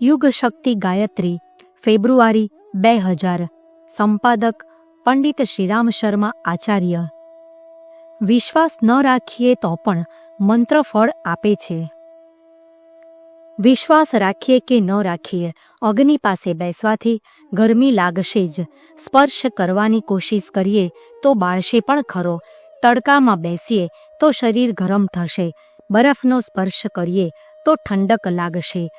યુગ શક્તિ ગાયત્રી, ફેબ્રુઆરી 2000. સંપાદક પંડિત શ્રીરામ શર્મા આચાર્ય. વિશ્વાસ ન રાખીએ તો પણ મંત્ર ફળ આપે છે. વિશ્વાસ રાખીએ કે ન રાખીએ, અગ્નિ પાસે બેસવાથી ગરમી લાગશે જ. સ્પર્શ કરવાની કોશિશ કરીએ તો બાળશે પણ ખરો. તડકામાં બેસીએ તો શરીર ગરમ થશે. બરફનો સ્પર્શ કરીએ તો ઠંડક લાગશે.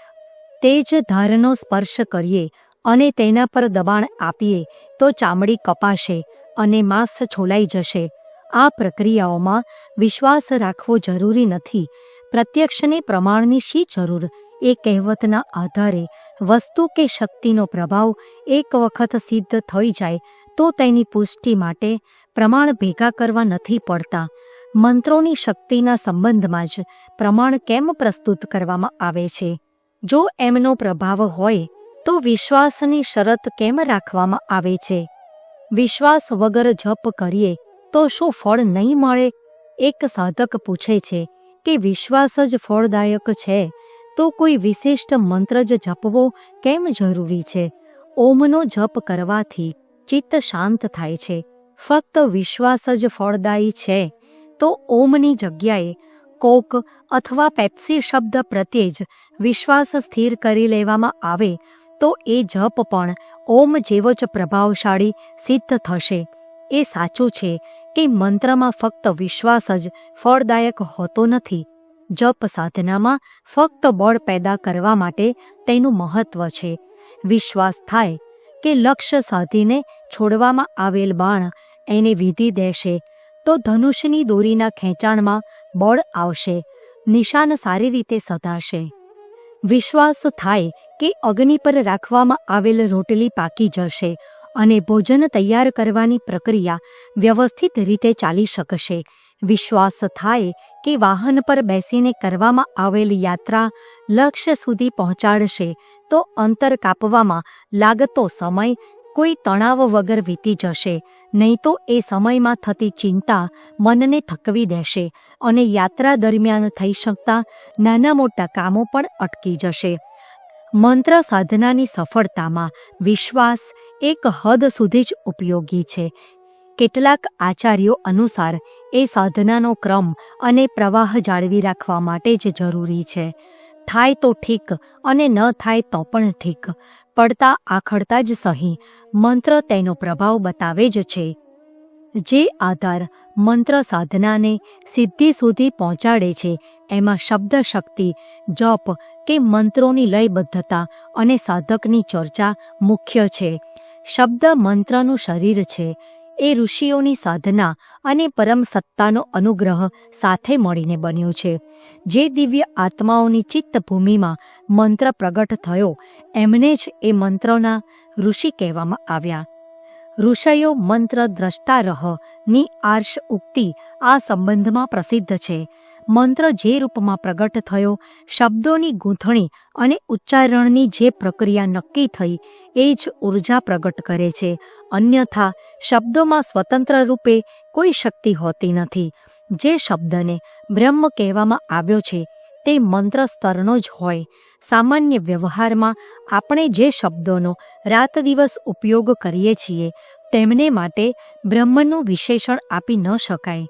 તેજ ધારનો સ્પર્શ કરીએ અને તેના પર દબાણ આપીએ તો ચામડી કપાશે અને માંસ છોલાઈ જશે. આ પ્રક્રિયાઓમાં વિશ્વાસ રાખવો જરૂરી નથી. પ્રત્યક્ષને પ્રમાણની શી જરૂર? એ કહેવતના આધારે વસ્તુ કે શક્તિનો પ્રભાવ એક વખત સિદ્ધ થઈ જાય તો તેની પુષ્ટિ માટે પ્રમાણ ભેગા કરવા નથી પડતા. મંત્રોની શક્તિના સંબંધમાં જ પ્રમાણ કેમ પ્રસ્તુત કરવામાં આવે છે? જો એમનો પ્રભાવ હોય તો વિશ્વાસની શરત કેમ રાખવામાં આવે છે? વિશ્વાસ વગર જપ કરીએ તો શું ફળ નહીં મળે? એક સાધક પૂછે છે કે વિશ્વાસ જ ફળદાયક છે તો કોઈ વિશિષ્ટ મંત્ર જ જપવો કેમ જરૂરી છે? ઓમનો જપ કરવાથી ચિત્ત શાંત થાય છે. ફક્ત વિશ્વાસ જ ફળદાયી છે તો ઓમની જગ્યાએ કોક અથવા પેપ્સી શબ્દ પ્રત્યે જ વિશ્વાસ સ્થિર કરી લેવામાં આવે તો એ જપ પણ ઓમ જેવો જ પ્રભાવશાળી સિદ્ધ થશે. એ સાચું છે કે મંત્રમાં ફક્ત વિશ્વાસ જ ફળદાયક હોતો નથી. જપ સાધનામાં ફક્ત બળ પેદા કરવા માટે તેનું મહત્વ છે. વિશ્વાસ થાય કે લક્ષ્ય સાધીને છોડવામાં આવેલ બાણ એને વિધી દેશે તો ધનુષની દોરીના ખેંચાણમાં બળ આવશે. નિશાન સારી રીતે સધાશે. વિશ્વાસ થાય કે અગ્નિ પર રાખવામાં આવેલ રોટલી પાકી જશે અને ભોજન તૈયાર કરવાની પ્રક્રિયા વ્યવસ્થિત રીતે ચાલી શકશે. વિશ્વાસ થાય કે વાહન પર બેસીને કરવામાં આવેલ યાત્રા લક્ષ્ય સુધી પહોંચાડશે તો અંતર કાપવામાં લાગતો સમય કોઈ તણાવ વગર વીતી જશે. નહીં તો એ સમયમાં થતી ચિંતા મનને થકવી દેશે અને યાત્રા દરમિયાન થઈ શકતા નાના મોટા કામો પણ અટકી જશે. મંત્ર સાધનાની સફળતામાં વિશ્વાસ એક હદ સુધી જ ઉપયોગી છે. કેટલાક આચાર્યો અનુસાર એ સાધનાનો ક્રમ અને પ્રવાહ જાળવી રાખવા માટે જ જરૂરી છે. થાય તો ઠીક અને ન થાય તો પણ ઠીક. પડતા આખડતા જ સહી મંત્ર તેનો પ્રભાવ બતાવે જ છે. જે આધાર મંત્ર સાધનાને સિદ્ધિ સુધી પહોંચાડે છે એમાં શબ્દ શક્તિ, જપ કે મંત્રોની લયબદ્ધતા અને સાધકની ચર્ચા મુખ્ય છે. શબ્દ મંત્રનું શરીર છે. એ ઋષિઓની સાધના અને પરમ સત્તાનો અનુગ્રહ સાથે મળીને બન્યો છે. જે દિવ્ય આત્માઓની ચિત્તભૂમિમાં મંત્ર પ્રગટ થયો એમને જ એ મંત્રોના ઋષિ કહેવામાં આવ્યા. ઋષયો મંત્ર દ્રષ્ટારહની આર્ષ ઉક્તિ આ સંબંધમાં પ્રસિદ્ધ છે. મંત્ર જે રૂપમાં પ્રગટ થયો, શબ્દોની ગૂંથણી અને ઉચ્ચારણની જે પ્રક્રિયા નક્કી થઈ એ જ ઉર્જા પ્રગટ કરે છે. અન્યથા શબ્દોમાં સ્વતંત્ર રૂપે કોઈ શક્તિ હોતી નથી. જે શબ્દને બ્રહ્મ કહેવામાં આવ્યો છે તે મંત્ર સ્તરનો જ હોય. સામાન્ય વ્યવહારમાં આપણે જે શબ્દોનો રાત દિવસ ઉપયોગ કરીએ છીએ તેમને માટે બ્રહ્મનું વિશેષણ આપી ન શકાય.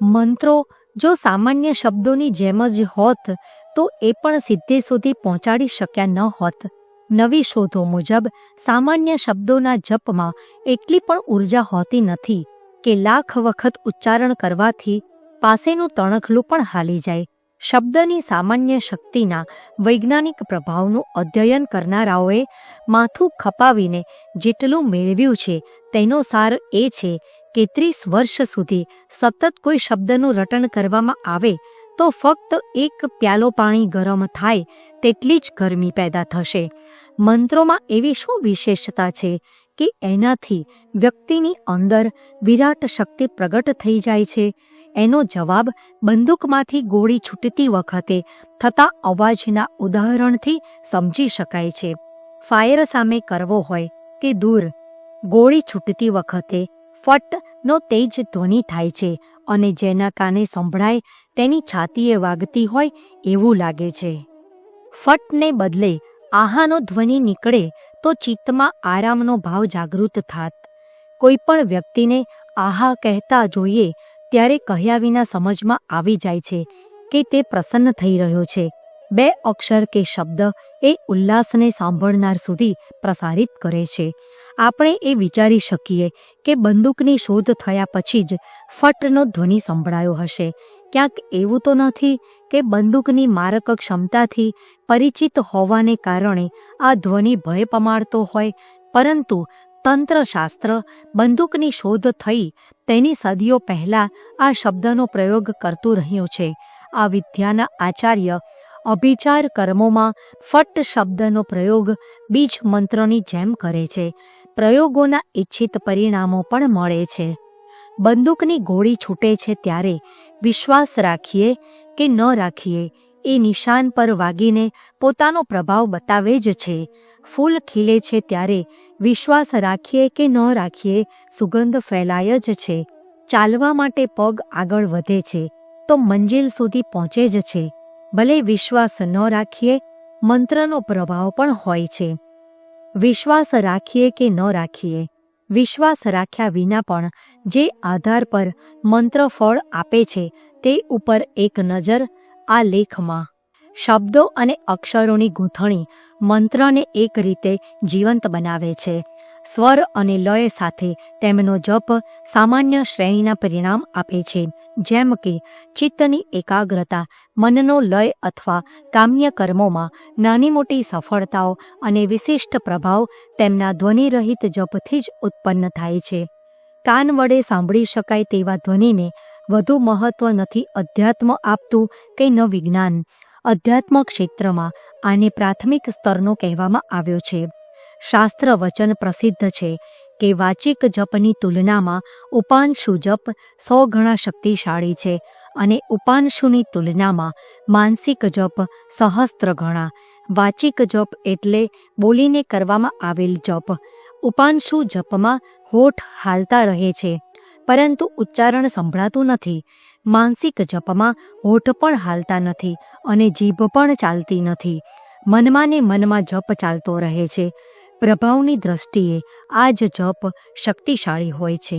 મંત્રો જો સામાન્ય શબ્દોની જેમ જ હોત તો એ પણ સિદ્ધિ સુધી પહોંચાડી શક્યા ન હોત. નવી શોધો મુજબ સામાન્ય શબ્દોના જપમાં એટલી પણ ઉર્જા હોતી નથી કે લાખ વખત ઉચ્ચારણ કરવાથી પાસેનું તણખલું પણ હાલી જાય. શબ્દની સામાન્ય શક્તિના વૈજ્ઞાનિક પ્રભાવનું અધ્યયન કરનારાઓએ માથું ખપાવીને જેટલું મેળવ્યું છે તેનો સાર એ છે કે 30 વર્ષ સુધી સતત કોઈ શબ્દનું રટણ કરવામાં આવે તો ફક્ત એક પ્યાલો પાણી ગરમ થાય તેટલી જ ગરમી પેદા થશે. મંત્રોમાં એવી શું વિશેષતા છે કે એનાથી વ્યક્તિની અંદર વિરાટ શક્તિ પ્રગટ થઈ જાય છે? એનો જવાબ બંદૂકમાંથી ગોળી છૂટતી વખતે થતા અવાજના ઉદાહરણથી સમજી શકાય છે. ફાયર સામે કરવો હોય કે દૂર, ગોળી છૂટતી વખતે ફટનો તેજ ધ્વનિ થાય છે અને જેના કાને સંભળાય તેની છાતીએ વાગતી હોય એવું લાગે છે. ફટને બદલે આહાનો ધ્વનિ નીકળે તો ચિત્તમાં આરામનો ભાવ જાગૃત થાત. કોઈ પણ વ્યક્તિને આહા કહેતા જોઈએ ત્યારે કહ્યા વિના સમજમાં આવી જાય છે કે તે પ્રસન્ન થઈ રહ્યો છે. 2 અક્ષર કે શબ્દ એ ઉલ્લાસને સાંભળનાર સુધી પ્રસારિત કરે છે. આપણે એ વિચારી શકીએ કે બંદૂકની શોધ થયા પછી જ ફટનો ધ્વનિ સંભળાયો હશે. ક્યાંક એવું તો નથી કે બંદૂકની મારક ક્ષમતાથી પરિચિત હોવાને કારણે આ ધ્વનિ ભય પમાડતો હોય, પરંતુ તંત્રશાસ્ત્ર બંદૂકની શોધ થઈ તેની સદીઓ પહેલાં આ શબ્દનો પ્રયોગ કરતું રહ્યું છે. આ વિદ્યાના આચાર્ય અભિચાર કર્મોમાં ફટ શબ્દનો પ્રયોગ બીજ મંત્રની જેમ કરે છે. પ્રયોગોના ઇચ્છિત પરિણામો પણ મળે છે. બંદૂકની ગોળી છૂટે છે ત્યારે વિશ્વાસ રાખીએ કે ન રાખીએ એ નિશાન પર વાગીને પોતાનો પ્રભાવ બતાવે જ છે. ફૂલ ખીલે છે ત્યારે વિશ્વાસ રાખીએ કે ન રાખીએ સુગંધ ફેલાય જ છે. ચાલવા માટે પગ આગળ વધે છે તો મંજિલ સુધી પહોંચે જ છે. ભલે વિશ્વાસ ન રાખીએ, મંત્રનો પ્રભાવ પણ હોય છે. વિશ્વાસ રાખીએ કે ન રાખીએ, વિશ્વાસ રાખ્યા વિના પણ જે આધાર પર મંત્ર ફળ આપે છે તે ઉપર એક નજર આ લેખમાં. શબ્દો અને અક્ષરોની ગૂંથણી મંત્રને એક રીતે જીવંત બનાવે છે. સ્વર અને લય સાથે તેમનો જપ સામાન્ય શ્રેણીના પરિણામ આપે છે, જેમ કે ચિત્તની એકાગ્રતા, મનનો લય અથવા કામ્ય કર્મોમાં નાની મોટી સફળતાઓ અને વિશિષ્ટ પ્રભાવ તેમના ધ્વનિરહિત જપથી જ ઉત્પન્ન થાય છે. કાન વડે સાંભળી શકાય તેવા ધ્વનિને વધુ મહત્વ નથી અધ્યાત્મ આપતું કે ન વિજ્ઞાન. અધ્યાત્મ ક્ષેત્રમાં આને પ્રાથમિક સ્તરનો કહેવામાં આવ્યો છે. શાસ્ત્ર વચન પ્રસિદ્ધ છે કે વાચિક જપની તુલનામાં ઉપાંશુ જપ 100 ગણા શક્તિશાળી છે અને ઉપાંશુની તુલનામાં માનસિક જપ સહસ્ત્ર ગણા. વાચિક જપ એટલે બોલીને કરવામાં આવેલ જપ. ઉપાંશુ જપમાં હોઠ હાલતા રહે છે પરંતુ ઉચ્ચારણ સંભળાતું નથી. માનસિક જપમાં હોઠ પણ હાલતા નથી અને જીભ પણ ચાલતી નથી. મનમાં ને મનમાં જપ ચાલતો રહે છે. પ્રભાવની દ્રષ્ટિએ આ જ જપ શક્તિશાળી હોય છે.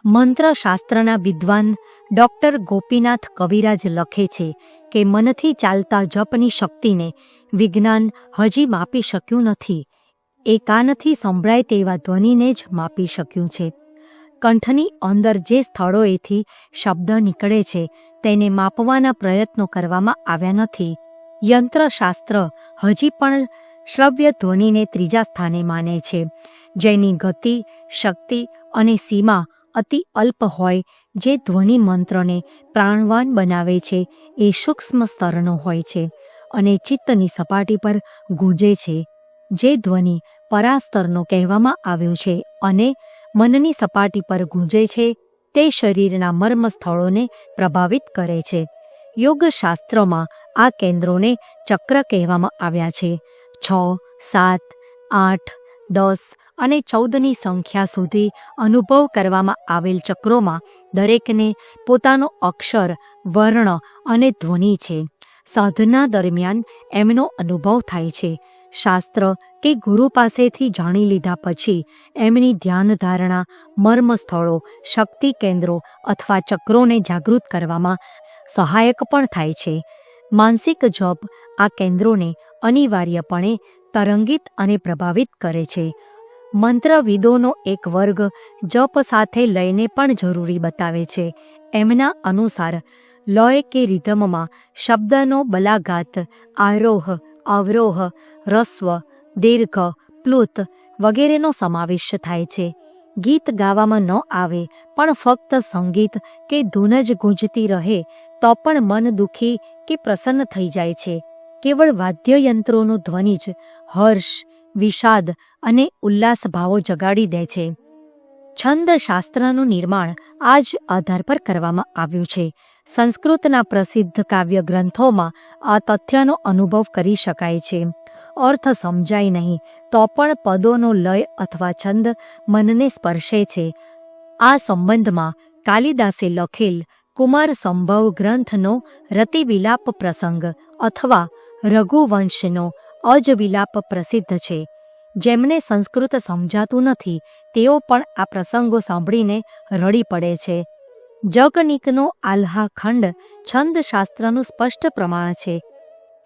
મંત્રશાસ્ત્રના વિદ્વાન ડૉક્ટર ગોપીનાથ કવિરાજ લખે છે કે મનથી ચાલતા જપની શક્તિને વિજ્ઞાન હજી માપી શક્યું નથી. એ કાનથી સંભળાય તેવા ધ્વનિને જ માપી શક્યું છે. કંઠની અંદર જે સ્થળોએથી શબ્દ નીકળે છે તેને માપવાના પ્રયત્નો કરવામાં આવ્યા નથી. યંત્રશાસ્ત્ર હજી પણ શ્રવ્ય ધ્વનિને ત્રીજા સ્થાને માને છે, જેની ગતિ, શક્તિ અને સીમા અતિ અલ્પ હોય. જે ધ્વનિ મંત્રને પ્રાણવાન બનાવે છે એ સૂક્ષ્મ સ્તરનો હોય છે અને ચિત્તની સપાટી પર ગૂંજે છે. જે ધ્વનિ પરાસ્તરનો કહેવામાં આવ્યો છે અને મનની સપાટી પર ગૂંજે છે તે શરીરના મર્મ સ્થળોને પ્રભાવિત કરે છે. યોગશાસ્ત્રમાં આ કેન્દ્રોને ચક્ર કહેવામાં આવ્યા છે. 6, 7, 8, 10 અને 14ની સંખ્યા સુધી અનુભવ કરવામાં આવેલ ચક્રોમાં દરેકને પોતાનો અક્ષર, વર્ણ અને ધ્વનિ છે. સાધના દરમિયાન એમનો અનુભવ થાય છે. શાસ્ત્ર કે ગુરુ પાસેથી જાણી લીધા પછી એમની ધ્યાન ધારણા મર્મ સ્થળો, શક્તિ કેન્દ્રો અથવા ચક્રોને જાગૃત કરવામાં સહાયક પણ થાય છે. માનસિક જપ આ કેન્દ્રોને અનિવાર્યપણે તરંગિત અને પ્રભાવિત કરે છે. મંત્રવિદોનો એક વર્ગ જપ સાથે લયને પણ જરૂરી બતાવે છે. એમના અનુસાર લય કે રિધમમાં શબ્દનો બલાઘાત, આરોહ, અવરોહ, રસ્વ, દીર્ઘ, પ્લુત વગેરેનો સમાવેશ થાય છે. ગીત ગાવામાં ન આવે પણ ફક્ત સંગીત કે ધૂન જ ગુંજતી રહે તો પણ મન દુઃખી કે પ્રસન્ન થઈ જાય છે. કેવળ વાદ્યયંત્રોનો ધ્વનિ જ હર્ષ, વિષાદ અને ઉલ્લાસ ભાવો જગાડી દે છે. છંદશાસ્ત્રનું નિર્માણ આ જ આધાર પર કરવામાં આવ્યું છે. સંસ્કૃતના પ્રસિદ્ધ કાવ્ય ગ્રંથોમાં આ તથ્યનો અનુભવ કરી શકાય છે. અર્થ સમજાય નહીં તો પણ પદોનો લય અથવા છંદ મનને સ્પર્શે છે. આ સંબંધમાં કાલિદાસે લખેલ કુમાર સંભવ ગ્રંથનો રતિવિલાપ પ્રસંગ અથવા રઘુવંશનો અજવિલાપ પ્રસિદ્ધ છે. જેમને સંસ્કૃત સમજાતું નથી તેઓ પણ આ પ્રસંગો સાંભળીને રડી પડે છે. જગનિકનો આલ્હા ખંડ છંદશાસ્ત્રનું સ્પષ્ટ પ્રમાણ છે.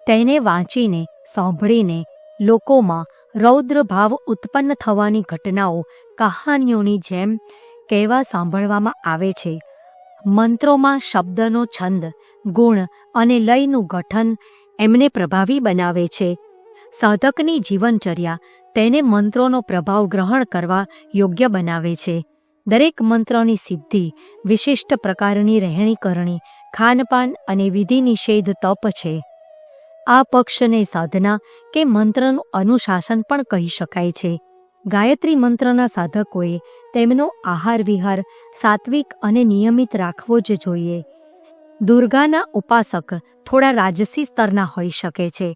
તેને વાંચીને સાંભળીને લોકોમાં રૌદ્ર ભાવ ઉત્પન્ન થવાની ઘટનાઓ કહાનીઓની જેમ કહેવા સાંભળવામાં આવે છે. મંત્રોમાં શબ્દનો છંદ, ગુણ અને લયનું ગઠન એમને પ્રભાવી બનાવે છે. સાધકની જીવનચર્યા તેને મંત્રોનો પ્રભાવ ગ્રહણ કરવા યોગ્ય બનાવે છે. દરેક મંત્રની સિદ્ધિ, વિશિષ્ટ પ્રકારની રહેણી કરણી, ખાનપાન અને વિધિ નિષેધ તપ છે. આ પક્ષને સાધના કે મંત્રનું અનુશાસન પણ કહી શકાય છે. ગાયત્રી મંત્રના સાધકોએ તેમનો આહાર વિહાર સાત્વિક અને નિયમિત રાખવો જ જોઈએ. દુર્ગાના ઉપાસક થોડા રાજસી સ્તરના હોઈ શકે છે.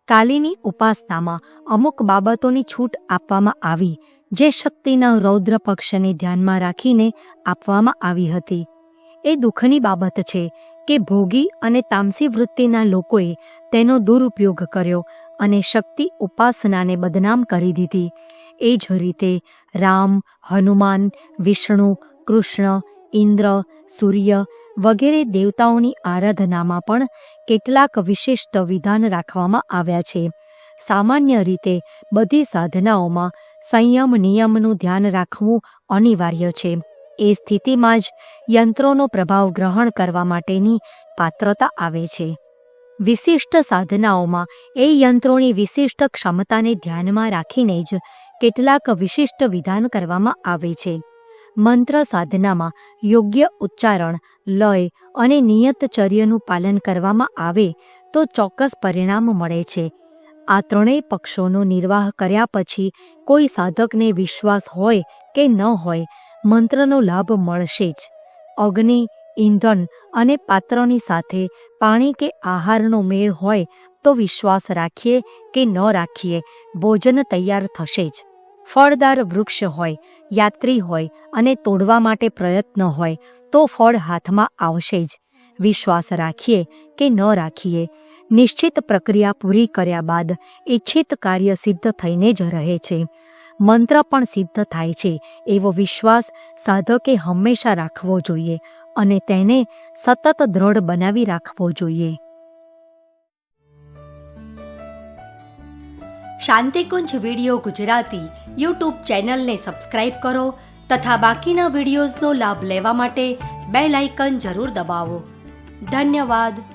કાલીની ઉપાસનામાં અમુક બાબતોની છૂટ આપવામાં આવી, જે શક્તિના રૌદ્ર પક્ષને ધ્યાનમાં રાખીને આપવામાં આવી હતી. એ દુઃખની બાબત છે કે ભોગી અને તામસી વૃત્તિના લોકોએ તેનો દુરુપયોગ કર્યો અને શક્તિ ઉપાસનાને બદનામ કરી દીધી. એ જ રીતે રામ, હનુમાન, વિષ્ણુ, કૃષ્ણ, ઇન્દ્ર, સૂર્ય વગેરે દેવતાઓની આરાધનામાં પણ કેટલાક વિશિષ્ટ વિધાન રાખવામાં આવ્યા છે. સામાન્ય રીતે બધી સાધનાઓમાં સંયમ નિયમનું ધ્યાન રાખવું અનિવાર્ય છે. એ સ્થિતિમાં જ યંત્રોનો પ્રભાવ ગ્રહણ કરવા માટેની પાત્રતા આવે છે. વિશિષ્ટ સાધનાઓમાં એ યંત્રોની વિશિષ્ટ ક્ષમતાને ધ્યાનમાં રાખીને જ કેટલાક વિશિષ્ટ વિધાન કરવામાં આવે છે. મંત્ર સાધનામાં યોગ્ય ઉચ્ચારણ, લય અને નિયતચર્યનું પાલન કરવામાં આવે તો ચોક્કસ પરિણામ મળે છે. આ ત્રણેય પક્ષોનો નિર્વાહ કર્યા પછી કોઈ સાધકને વિશ્વાસ હોય કે ન હોય, મંત્રનો લાભ મળશે જ. અગ્નિ, ઈંધણ અને પાત્રની સાથે પાણી કે આહારનો મેળ હોય તો વિશ્વાસ રાખીએ કે ન રાખીએ, ભોજન તૈયાર થશે જ. ફળદાર વૃક્ષ હોય, યાત્રી હોય અને તોડવા માટે પ્રયત્ન હોય તો ફળ હાથમાં આવશે જ. વિશ્વાસ રાખીએ કે ન રાખીએ, નિશ્ચિત પ્રક્રિયા પૂરી કર્યા બાદ ઇચ્છિત કાર્ય સિદ્ધ થઈને જ રહે છે. મંત્ર પણ સિદ્ધ થાય છે એવો વિશ્વાસ સાધકે હંમેશા રાખવો જોઈએ અને તેને સતત દ્રઢ બનાવી રાખવો જોઈએ. શાંતિકુંજ વિડીયો ગુજરાતી યુટ્યુબ ચેનલને સબસ્ક્રાઇબ કરો તથા બાકીના વિડીયોઝનો લાભ લેવા માટે બેલ આઇકન જરૂર દબાવો. ધન્યવાદ.